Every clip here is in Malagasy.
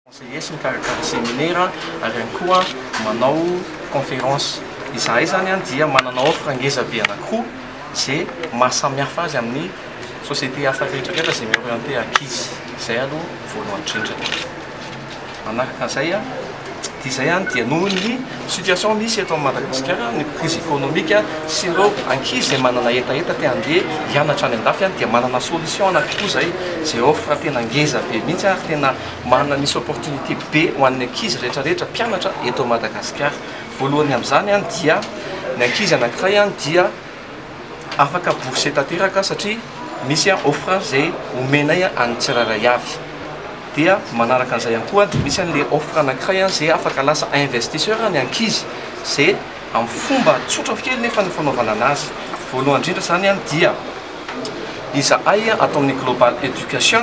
Conseiller sy mikarakara séminaire ary ihany koa manao conférence. Izahay zany dia manana offre ngezabe anankiroa izay mahasamihafa azy amin'ny société hafa rehetrarehetra izay miorienté ankizy. Izay aloha voalohany indrindra. Manaraka an'izay izay dia noho ny situation misy eto Madagasikara, ny crise économique sy ireo ankizy izay manana etaeta te handeha hianatra any andafy dia manana solution anankiroa izay offre tena ngeza be mihitsy ary tena manana misy opportunité be ho an'ny ankizy rehetrarehetra mpianatra eto Madagasikara. Voalohany amin'izany dia ny ankizy anankiray dia afaka bourse tanteraka satria misy offre izay omenay any tsiraray avy. Dia manaraka an'izay ihany koa misy an'ilay offre anankiray izay afaka lasa investisseur ny ankizy izay amin'ny fomba tsotra kely nefa ny fanaovana anazy. Voalohany indrindra zany dia izahay atao amin'ny global education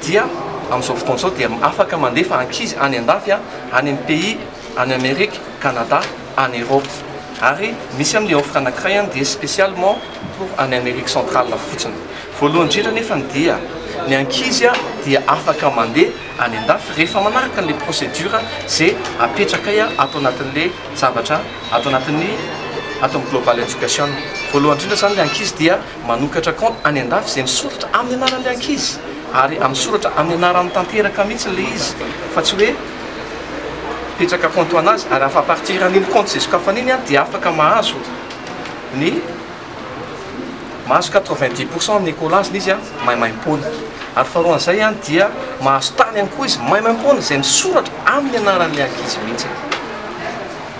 dia amin'izao fotoana izao dia afaka mandefa ankizy any andafy any amin'ny pays any Amérique, Canada, any Europe. Ary misy amin'ilay offre anankiray dia spécialement pour any Amérique centrale fotsiny. Voalohany indrindra nefa dia ny ankizy dia afaka mandeha any andafy rehefa manaraka an'ilay procédure izay apetrakay atao anatin'ilay zavatra atao anatin'ny global education. Voalohany indrindra zany ilay ankizy dia manokatra compte any andafy izay misoratra amin'ny anaran'ilay ankizy ary amin'ny soratra amin'ny anarany tanteraka mihitsy ilay izy fa tsy hoe petraka compte anazy ary afa partir an'iny compte izay sokafan'iny dia afaka mahazo 90% amin'ny école izy maimaim-pony. Ary faharoan'izay dia mahazo tany ihany koa izy maimaim-pony izay misoratra amin'ny anaran'ilay ankizy mihitsy.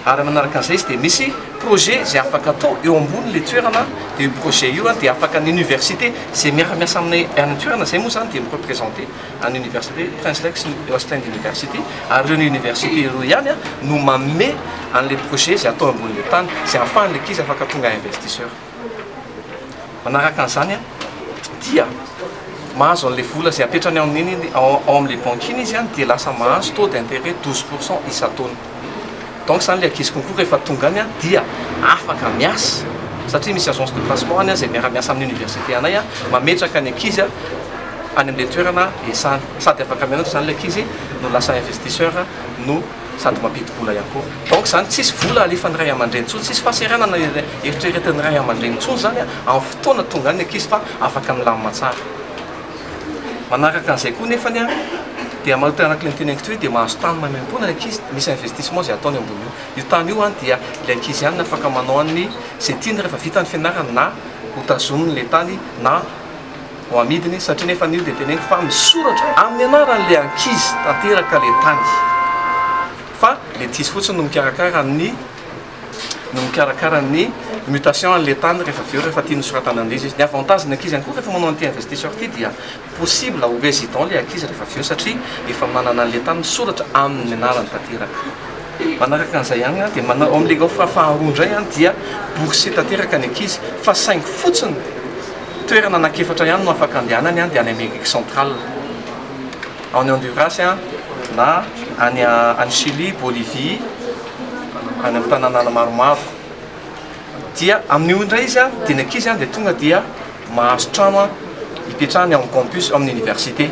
Ary manaraka an'izay izy dia misy projet izay afaka atao eo ambonin'ilay toerana dia io projet io dia afaka ny université izay miara-miasa aminay any toerana izay moa zany dia mireprésenter any université Prince Lex Ostend University ary ireo ny université ireo ihany no manome an'ilay projet izay atao ambonin'ilay tany izay ahafahan'ilay ankizy afaka tonga investisseur. Manaraka an'izany dia mahazo an'ilay vola izay apetrany ao amin'ilay banque iny izy dia lasa mahazo taux d'intérêt 12% isa-taona. Donc zany ilay ankizy concours rehefa tonga any dia afaka miasa satria misy agence de placement any izay miara-miasa amin'ny université anay mametraka ny ankizy any amin'ilay toerana esany sady afaka mianatra zany ilay ankizy no lasa investisseur no sady mampidi-bola ihany koa. Donc zany tsisy vola alefan'ny ray aman-dreny intsony, tsisy fahasahiranana eritreretin'ny ray aman-dreny intsony zany amin'ny fotoana tonga any ankizy fa afaka milamina tsara. Manaraka an'izay koa nefany dia mahita anakilay nyteneniko toy dia mahazo tany maimaim-pony ilay ankizy, misy investissement izay ataony ambony io. Io tany io dia ilay ankizy ihany afaka manao an'ny izay tiany rehefa vita ny fianarana na hotazoniny ilay tany na ho amidiny satria nefa io dia teneniko fa misoratra amin'ny anaran'ilay ankizy tanteraka ilay tany. Fa ilay tisy fotsiny no mikarakara ny mutation an'ilay tany rehefa tiany soratana an'izy izy. Ny avantage ny ankizy ihany koa rehefa manao an'ity investisseur ity dia possible ho résident ilay ankizy rehefa avy eo satria efa manana an'ilay tany misoratra amin'ny anarany tanteraka. Manaraka an'izay ihany dia manao amin'ilay offre faharoa indray dia bourse tanteraka ny ankizy fa saingy fotsiny toerana anankiefatra ihany no afaka andehanany dia any Amérique centrale, any Honduras na any Chili, Bolivie, any amin'ny tanàna maromaro. Dia amin'io indray izy dia ny ankizy dia tonga dia mahazo trano hipetrahany amin'ny campus amin'ny université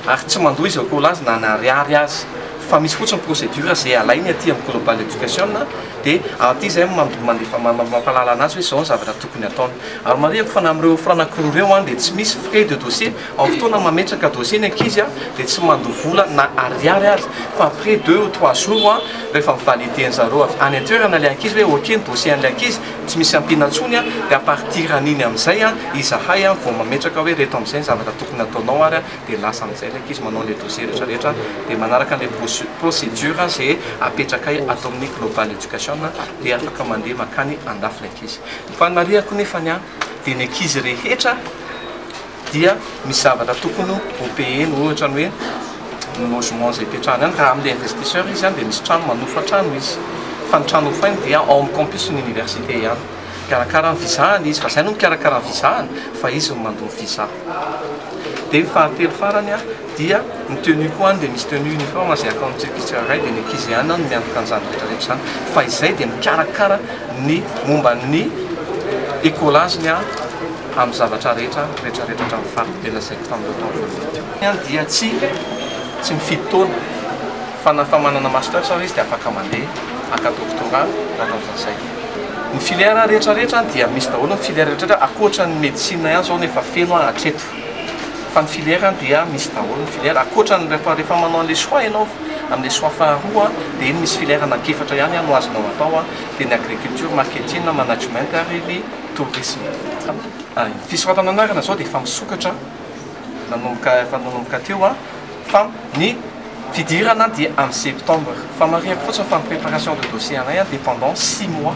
ary tsy mandoa izy ao azy na ariary azy fa misy fotsiny procédure izay alainy aty amin'ny global education dia aty izay mampalala anazy hoe izao ny zavatra tokony ataony. Ary marihako fa amin'ireo franankiroa ireo dia tsy misy frais de dossier amin'ny fotoana mametraka dossier ny ankizy dia tsy mandoa vola na ariary azy fa après 2 ou 3 jours rehefa mivalide zareo any an-toerana ilay ankizy hoe ok ny dossier an'ilay ankizy tsy misy ampiana ntsony dia à partir an'iny amin'izay izahay vao mametraka hoe reto amin'izay ny zavatra tokony ataonao ary dia lasa amin'izay ilay ankizy manao ilay dossier rehetrarehetra dia manaraka an'ilay procédure izay apetrakay atao amin'ny global education dia afaka mandeha makany andafy ilay ankizy. Fa marihako nefany dia ny ankizy rehetra dia misy zavatra tokony ho payeny ohatra ny hoe logement izay petrahany any raha amin'ilay investisseur izy dia misy trano manofa trano izy fa ny trano hofainy dia ao amin'ny campus ny université ihany. Karakara ny vizahany izy fa izay no mikarakara ny vizahany fa izy no mandoa visa. Dia fahatelo farany dia ny tenue koa dia misy tenue uniforme izay akaontsika tsirairay dia ny ankizy ihany no miantoka an'izany rehetrarehetra izany fa izay dia mikarakara ny momba ny écolaziny amin'ny zavatra rehetrarehetra hatramin'ny faritena izay tamin'ireo tamin'ny voalohany. Dia tsy mifidy taona fa manana master sao izy dia afaka mandeha akadoktorat rahatan'izay. Ny filière rehetrarehetra dia misy daholo ny filière rehetrarehetra akoatra ny médecine ihany zao nefa feno hatreto. Fa ny filière dia misy daholo ny filière akoatra ny rehefa manao an'ilay choix ianao amin'ilay choix faharoa dia iny misy filière anakefatra ihany no azonao atao dia ny agriculture, marketing, management ary ny tourisme. Fisoratana anarana zao dia efa misokatra nanomboka teo fa ny fidirana dia amin'ny septembre. Fa mariako fotsiny fa ny préparation de dossier anay dia pendant 6 mois.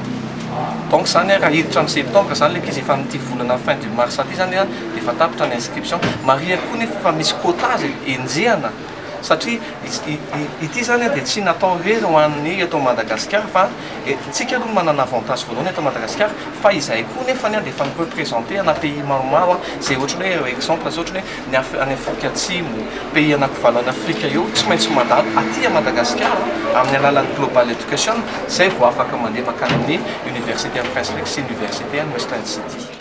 Donc zany raha hiditra amin'ny septembre zany ilay izy efa amin'ity volana fin du mars aty zany dia efa tapitra ny inscription. Mariako koa nefa fa misy quotage enjehana satria ity zany dia tsy natao hoe ho an'ny eto Madagasikara fa tsika aloha manana avantage voalohany eto Madagasikara fa izahay koa nefa dia efa mireprésente ana pays maromaro izay ohatran'ny hoe exemple zao ohatran'ny hoe any Afrika Atsimo, pays anankiroa any Afrika eo tsy maintsy mandalo aty Madagasikara amin'ny alalan'ny global education izay vao afaka mandeha makany amin'ny université Prince Rexy, université any Western City.